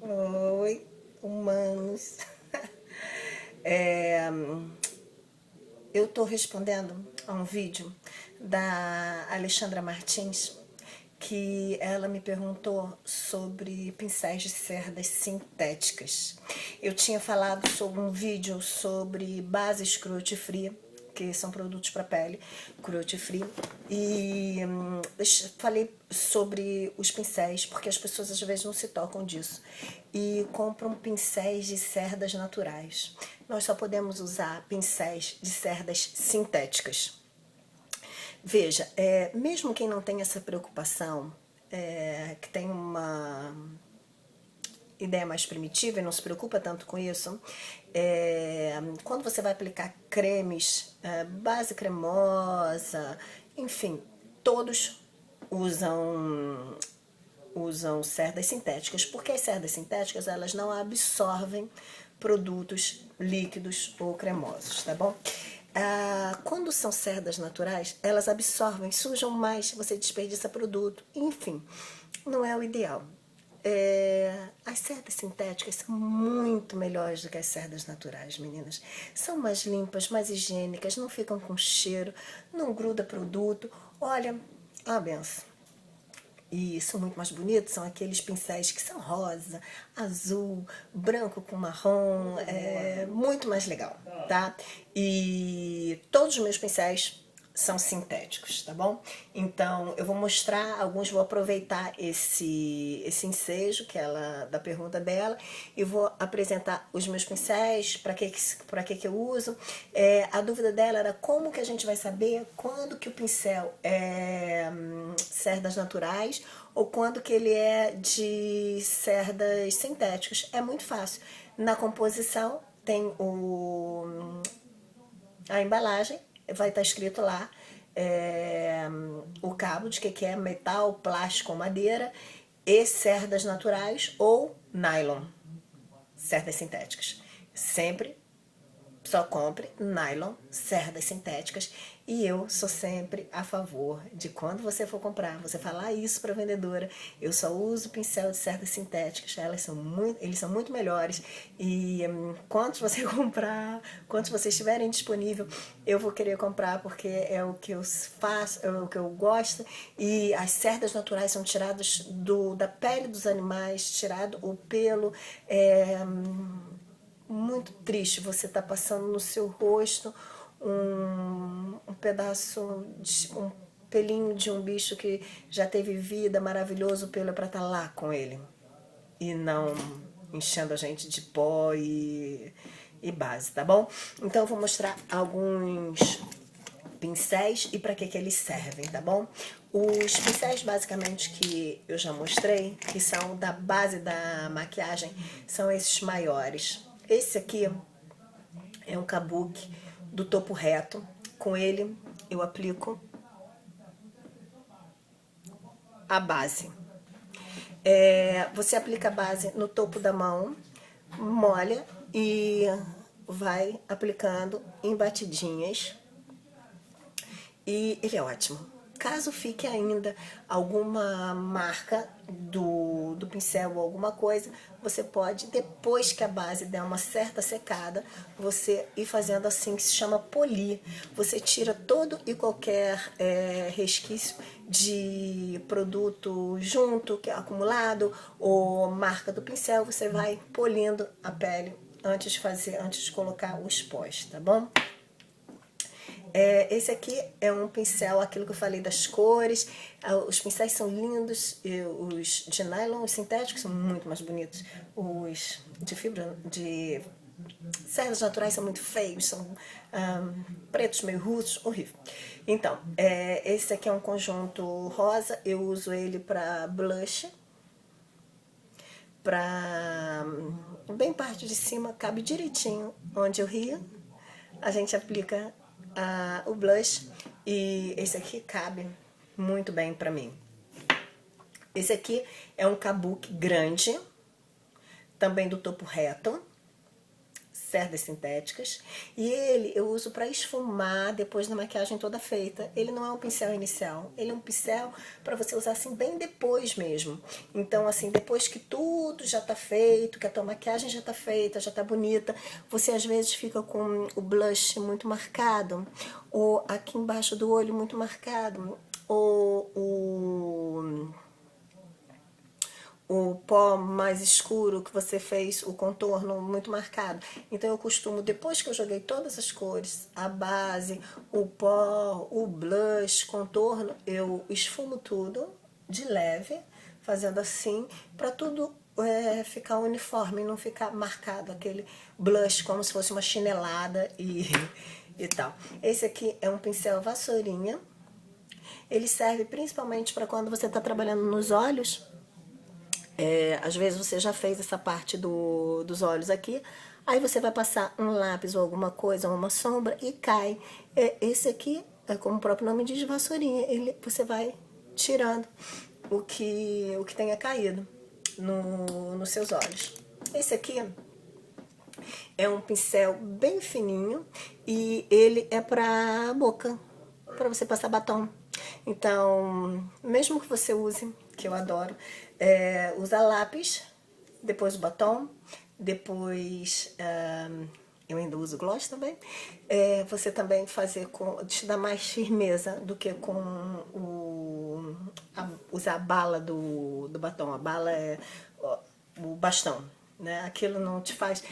Oi, humanos. É, eu estou respondendo a um vídeo da Alexandra Martins, que ela me perguntou sobre pincéis de cerdas sintéticas. Eu tinha falado sobre um vídeo sobre bases cruelty free, que são produtos para pele, cruelty free, e falei sobre os pincéis, porque as pessoas às vezes não se tocam disso, e compram pincéis de cerdas naturais. Nós só podemos usar pincéis de cerdas sintéticas. Veja, mesmo quem não tem essa preocupação, que tem uma ideia mais primitiva e não se preocupa tanto com isso, quando você vai aplicar cremes, base cremosa, enfim, todos usam cerdas sintéticas, porque as cerdas sintéticas elas não absorvem produtos líquidos ou cremosos, tá bom? Quando são cerdas naturais, elas absorvem, sujam mais, você desperdiça produto, enfim, não é o ideal. As cerdas sintéticas são muito melhores do que as cerdas naturais, meninas. São mais limpas, mais higiênicas, não ficam com cheiro, não gruda produto. Olha, é uma benção. E são muito mais bonitos, são aqueles pincéis que são rosa, azul, branco com marrom, muito mais legal, tá? E todos os meus pincéis são sintéticos, tá bom? Então eu vou mostrar alguns, vou aproveitar esse ensejo que ela da pergunta dela e vou apresentar os meus pincéis, para que eu uso. A dúvida dela era como que a gente vai saber quando que o pincel é cerdas naturais ou quando que ele é de cerdas sintéticas. É muito fácil. Na composição tem a embalagem, vai estar escrito lá o cabo de que é metal, plástico ou madeira, e cerdas naturais ou nylon, cerdas sintéticas. Sempre só compre nylon, cerdas sintéticas, e eu sou sempre a favor de quando você for comprar, você falar isso para a vendedora, eu só uso pincel de cerdas sintéticas, eles são muito melhores, e quantos você comprar, quantos vocês tiverem disponível, eu vou querer comprar, porque é o que eu faço, é o que eu gosto, e as cerdas naturais são tiradas da pele dos animais, tirado o pelo, muito triste você tá passando no seu rosto um pedaço, um pelinho de um bicho que já teve vida, maravilhoso, pelo para estar lá com ele e não enchendo a gente de pó e base, tá bom? Então eu vou mostrar alguns pincéis e para que eles servem, tá bom? Os pincéis basicamente que eu já mostrei, que são da base da maquiagem, são esses maiores. Esse aqui é um kabuki do topo reto. Com ele eu aplico a base. Você aplica a base no topo da mão, molha e vai aplicando em batidinhas. E ele é ótimo. Caso fique ainda alguma marca do pincel ou alguma coisa, você pode, depois que a base der uma certa secada, você ir fazendo assim, que se chama polir. Você tira todo e qualquer resquício de produto junto, que é acumulado, ou marca do pincel, você vai polindo a pele antes de colocar os pós, tá bom? Esse aqui é um pincel, aquilo que eu falei das cores, os pincéis são lindos, os de nylon, os sintéticos são muito mais bonitos, os de fibra, de cerdas naturais são muito feios, são pretos meio russos, horrível. Então, esse aqui é um conjunto rosa, eu uso ele para blush, para bem parte de cima, cabe direitinho onde eu rio, a gente aplica o blush e esse aqui cabe muito bem pra mim. Esse aqui é um kabuki grande, também do topo reto, cerdas sintéticas, e ele eu uso para esfumar depois da maquiagem toda feita. Ele não é um pincel inicial, ele é um pincel para você usar assim bem depois mesmo. Então assim, depois que tudo já tá feito, que a tua maquiagem já tá feita, já tá bonita, você às vezes fica com o blush muito marcado, ou aqui embaixo do olho muito marcado, ou o pó mais escuro que você fez, o contorno muito marcado. Então eu costumo, depois que eu joguei todas as cores, a base, o pó, o blush, contorno, eu esfumo tudo de leve, fazendo assim, para tudo ficar uniforme, não ficar marcado aquele blush como se fosse uma chinelada e tal. Esse aqui é um pincel vassourinha. Ele serve principalmente para quando você está trabalhando nos olhos. Às vezes você já fez essa parte dos olhos aqui, aí você vai passar um lápis ou alguma coisa, uma sombra e cai. Esse aqui, como o próprio nome diz, vassourinha, você vai tirando o que tenha caído nos seus olhos. Esse aqui é um pincel bem fininho e ele é para boca, para você passar batom. Então, mesmo que você use, que eu adoro, usa lápis, depois o batom, depois eu ainda uso gloss também. Você também fazer te dá mais firmeza do que com usar a bala do batom. A bala é o bastão, né? Aquilo não te faz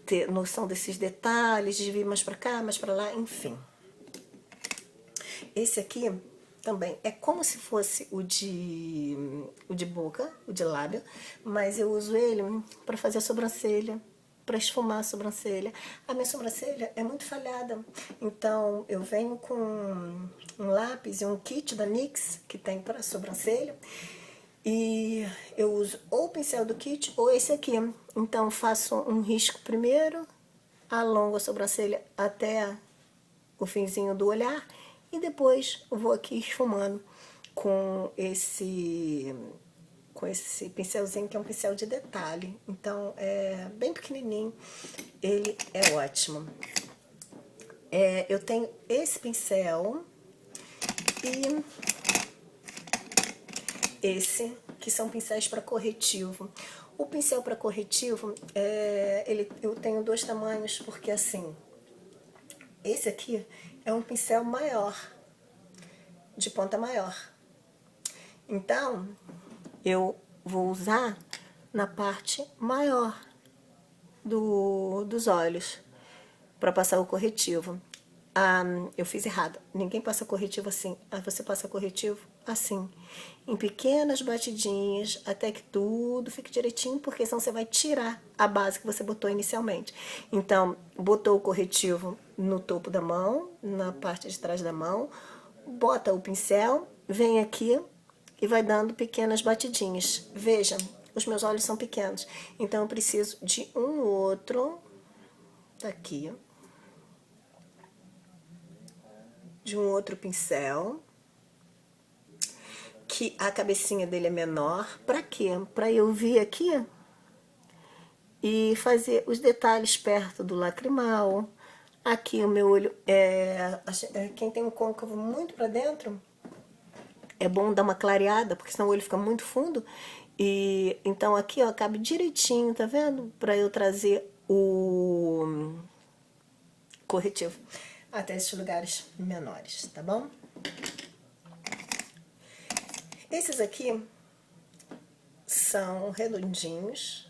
ter noção desses detalhes, de vir mais pra cá, mais pra lá, enfim. Esse aqui também é como se fosse o de boca, o de lábio, mas eu uso ele para fazer a sobrancelha, para esfumar a sobrancelha. A minha sobrancelha é muito falhada, então eu venho com um lápis e um kit da NYX que tem para sobrancelha, e eu uso ou o pincel do kit ou esse aqui. Então faço um risco primeiro, alongo a sobrancelha até o finzinho do olhar e depois eu vou aqui esfumando com esse pincelzinho, que é um pincel de detalhe. Então é bem pequenininho, ele é ótimo. Eu tenho esse pincel e esse, que são pincéis para corretivo. O pincel para corretivo, eu tenho dois tamanhos, porque assim, esse aqui é um pincel maior, de ponta maior. Então, eu vou usar na parte maior dos olhos para passar o corretivo. Eu fiz errado. Ninguém passa corretivo assim. Você passa corretivo assim, em pequenas batidinhas, até que tudo fique direitinho, porque senão você vai tirar a base que você botou inicialmente. Então, botou o corretivo no topo da mão, na parte de trás da mão, bota o pincel, vem aqui e vai dando pequenas batidinhas. Veja, os meus olhos são pequenos, então eu preciso de um outro, daqui, de um outro pincel, que a cabecinha dele é menor. Pra quê? Pra eu vir aqui e fazer os detalhes perto do lacrimal. Aqui o meu olho, quem tem um côncavo muito pra dentro, é bom dar uma clareada, porque senão o olho fica muito fundo. E então aqui, ó, cabe direitinho, tá vendo? Pra eu trazer o corretivo até esses lugares menores, tá bom? Esses aqui são redondinhos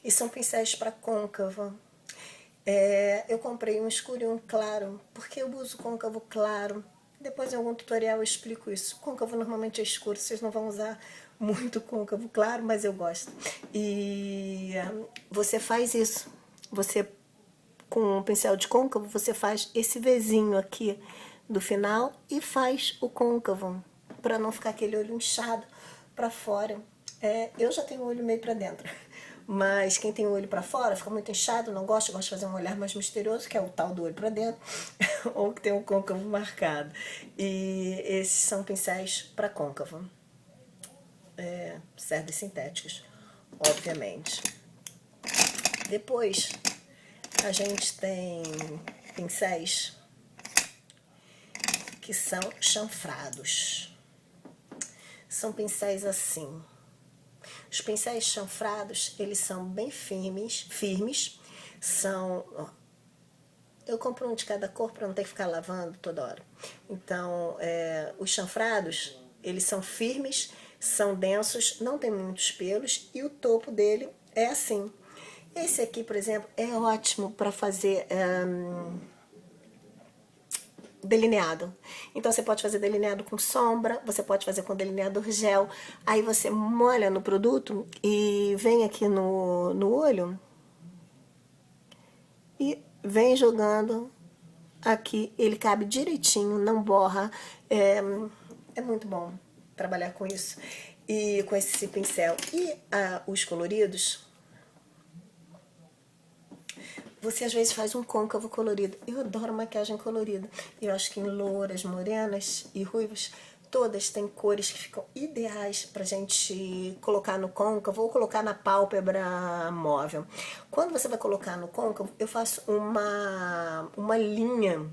e são pincéis para côncavo. Eu comprei um escuro e um claro, porque eu uso côncavo claro. Depois em algum tutorial eu explico isso. Côncavo normalmente é escuro, vocês não vão usar muito côncavo claro, mas eu gosto. E você faz isso. Você, com um pincel de côncavo, você faz esse Vzinho aqui do final e faz o côncavo, para não ficar aquele olho inchado para fora. Eu já tenho o olho meio para dentro, mas quem tem o olho para fora fica muito inchado, não gosta, gosta de fazer um olhar mais misterioso, que é o tal do olho para dentro, ou que tem um côncavo marcado. E esses são pincéis para côncavo, cerdas sintéticas, obviamente. Depois, a gente tem pincéis que são chanfrados. São pincéis assim. Os pincéis chanfrados, eles são bem firmes, são... Ó, eu compro um de cada cor para não ter que ficar lavando toda hora. Então, os chanfrados, eles são firmes, são densos, não tem muitos pelos e o topo dele é assim. Esse aqui, por exemplo, é ótimo para fazer delineado. Então você pode fazer delineado com sombra, você pode fazer com delineador gel. Aí você molha no produto e vem aqui no olho e vem jogando aqui. Ele cabe direitinho, não borra. É muito bom trabalhar com isso. E com esse pincel. E os coloridos, você às vezes faz um côncavo colorido. Eu adoro maquiagem colorida. Eu acho que em louras, morenas e ruivas, todas têm cores que ficam ideais pra gente colocar no côncavo ou colocar na pálpebra móvel. Quando você vai colocar no côncavo, eu faço uma linha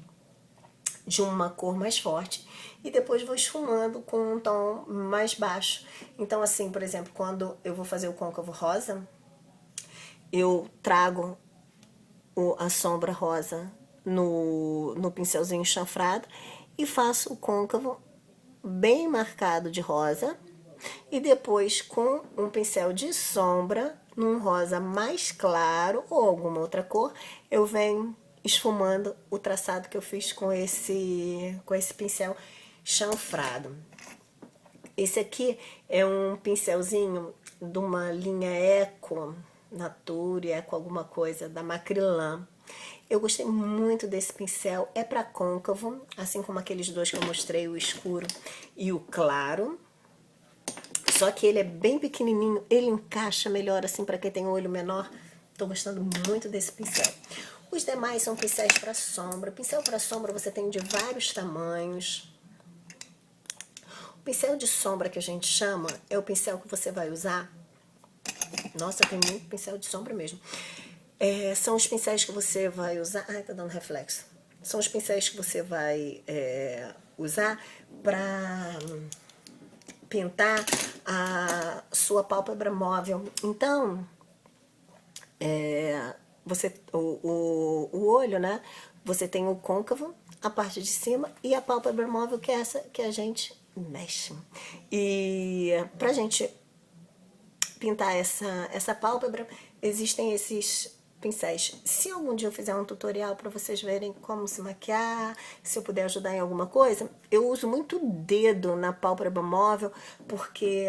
de uma cor mais forte e depois vou esfumando com um tom mais baixo. Então assim, por exemplo, quando eu vou fazer o côncavo rosa, eu trago a sombra rosa no pincelzinho chanfrado e faço o côncavo bem marcado de rosa e depois com um pincel de sombra num rosa mais claro ou alguma outra cor, eu venho esfumando o traçado que eu fiz com esse pincel chanfrado. Esse aqui é um pincelzinho de uma linha Eco Nature, Eco alguma coisa, da Macrylan. Eu gostei muito desse pincel, é para côncavo, assim como aqueles dois que eu mostrei, o escuro e o claro. Só que ele é bem pequenininho, ele encaixa melhor assim para quem tem um olho menor. Tô gostando muito desse pincel. Os demais são pincéis para sombra. Pincel para sombra você tem de vários tamanhos. O pincel de sombra que a gente chama é o pincel que você vai usar. Nossa, tem muito pincel de sombra mesmo. São os pincéis que você vai usar... Ai, tá dando reflexo. São os pincéis que você vai usar para pintar a sua pálpebra móvel. Então, o olho, né? Você tem o côncavo, a parte de cima e a pálpebra móvel, que é essa que a gente mexe. E pra gente pintar essa pálpebra, existem esses pincéis. Se algum dia eu fizer um tutorial para vocês verem como se maquiar, se eu puder ajudar em alguma coisa, eu uso muito o dedo na pálpebra móvel, porque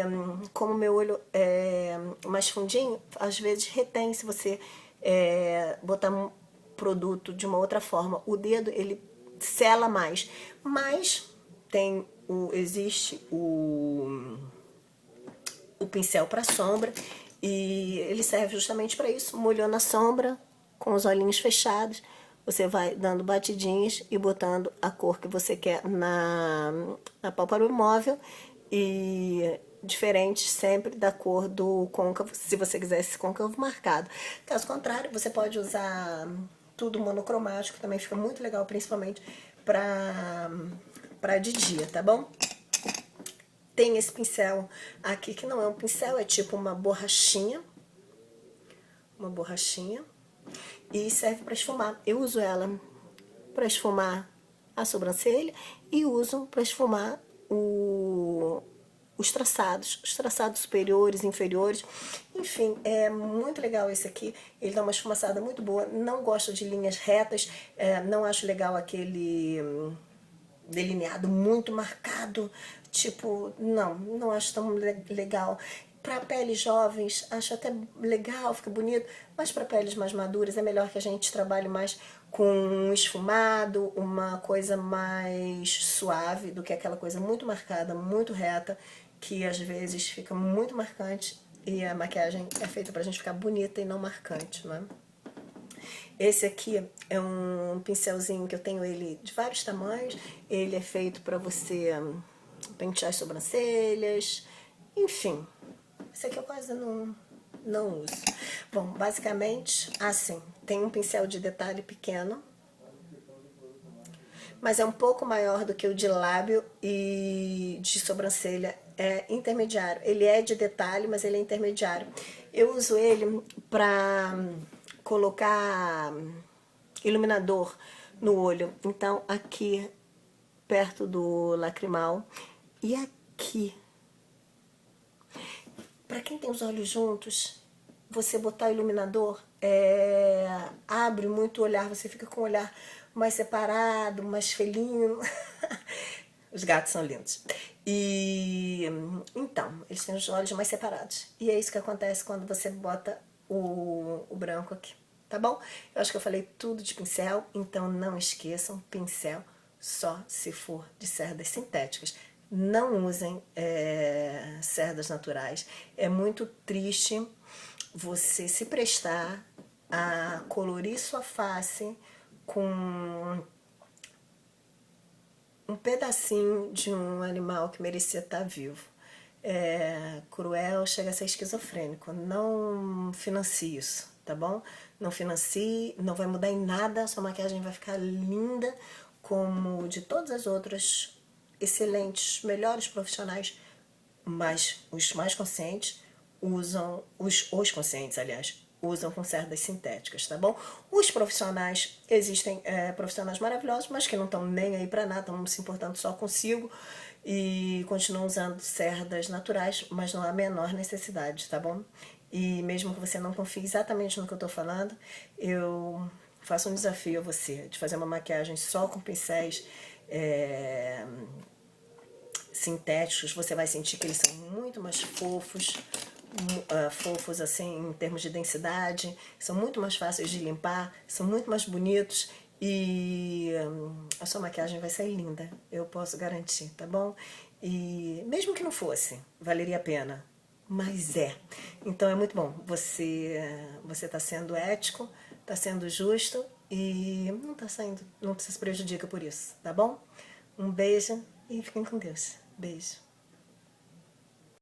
como meu olho é mais fundinho, às vezes retém se você botar um produto de uma outra forma. O dedo, ele sela mais. Mas existe o pincel para sombra e ele serve justamente para isso. Molhou na sombra, com os olhinhos fechados, você vai dando batidinhas e botando a cor que você quer na pálpebra móvel e diferente sempre da cor do côncavo, se você quiser esse côncavo marcado. Caso contrário, você pode usar tudo monocromático, também fica muito legal, principalmente para de dia, tá bom? Tem esse pincel aqui, que não é um pincel, é tipo uma borrachinha. Uma borrachinha. E serve para esfumar. Eu uso ela para esfumar a sobrancelha e uso para esfumar os traçados superiores, inferiores. Enfim, é muito legal esse aqui. Ele dá uma esfumaçada muito boa. Não gosto de linhas retas, não acho legal aquele delineado muito marcado, tipo, não acho tão legal. Para peles jovens, acho até legal, fica bonito, mas para peles mais maduras é melhor que a gente trabalhe mais com um esfumado, uma coisa mais suave do que aquela coisa muito marcada, muito reta, que às vezes fica muito marcante e a maquiagem é feita pra gente ficar bonita e não marcante, né? Esse aqui é um pincelzinho que eu tenho ele de vários tamanhos. Ele é feito para você pentear as sobrancelhas, enfim. Esse aqui eu quase não uso. Bom, basicamente, assim, tem um pincel de detalhe pequeno, mas é um pouco maior do que o de lábio e de sobrancelha, é intermediário. Ele é de detalhe, mas ele é intermediário. Eu uso ele para colocar iluminador no olho. Então, aqui, perto do lacrimal, e aqui. Para quem tem os olhos juntos, você botar o iluminador abre muito o olhar, você fica com o olhar mais separado, mais felino. Os gatos são lindos. E então, eles têm os olhos mais separados. E é isso que acontece quando você bota o branco aqui, tá bom? Eu acho que eu falei tudo de pincel, então não esqueçam, pincel só se for de cerdas sintéticas. Não usem cerdas naturais. É muito triste você se prestar a colorir sua face com um pedacinho de um animal que merecia estar vivo. É cruel, chega a ser esquizofrênico. Não financie isso, tá bom? Não financie, não vai mudar em nada, sua maquiagem vai ficar linda como de todas as outras excelentes, melhores profissionais, mas os mais conscientes usam, os conscientes, aliás, usam com cerdas sintéticas, tá bom? Os profissionais, existem profissionais maravilhosos, mas que não estão nem aí pra nada, estão se importando só consigo e continuam usando cerdas naturais, mas não há a menor necessidade, tá bom? E mesmo que você não confie exatamente no que eu tô falando, eu faço um desafio a você de fazer uma maquiagem só com pincéis sintéticos. Você vai sentir que eles são muito mais fofos, fofos assim em termos de densidade, são muito mais fáceis de limpar, são muito mais bonitos e a sua maquiagem vai sair linda, eu posso garantir, tá bom? E mesmo que não fosse, valeria a pena, mas é. Então é muito bom, você tá sendo ético, tá sendo justo e não tá saindo, não se prejudica por isso, tá bom? Um beijo e fiquem com Deus. Beijo.